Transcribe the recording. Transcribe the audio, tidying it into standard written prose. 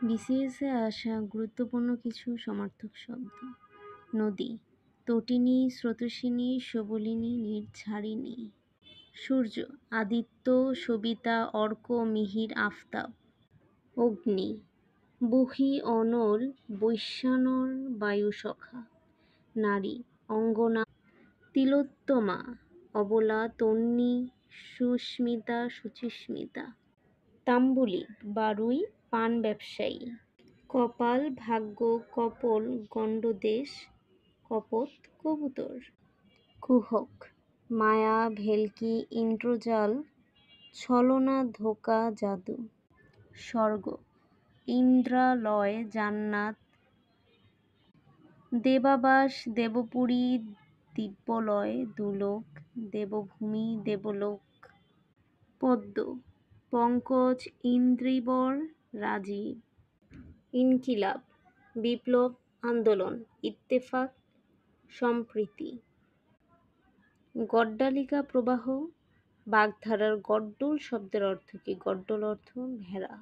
বিসিএসে আসা গুরুত্বপূর্ণ কিছু সমার্থক শব্দ: নদী, তটিনী, স্রোতস্বিনী, সবলিনী, নির্ঝরিণী। সূর্য, আদিত্য, সবিতা, অর্ক, মিহির, আফতাব। অগ্নি, বহি, অনল, বৈশ্বানর, বায়ুসখা। নারী, অঙ্গনা, তিলোত্তমা, অবলা, তন্বী, সুস্মিতা, শুচিস্মিতা। তাম্বুলিক, বারুই, পান ব্যবসায়ী। কপাল, ভাগ্য, কপল, গণ্ডদেশ, কপোত, কবুতর। কুহক, মায়া, ভেলকি, ইন্দ্রজাল, ছলনা, ধোঁকা, জাদু। স্বর্গ, ইন্দ্রালয়, জান্নাত, দেবাবাস, দেবপুরী, দিব্যলয়, দুলোক, দেবভূমি, দেবলোক। পদ্ম, পঙ্কজ, ইন্দ্রিবর, রাজীব। ইনকিলাব, বিপ্লব, আন্দোলন, ইত্তেফাক, সম্প্রীতি। গড্ডালিকা প্রবাহ, বাগধারার গড্ডল শব্দের অর্থ কী? গড্ডল অর্থ ভেড়া।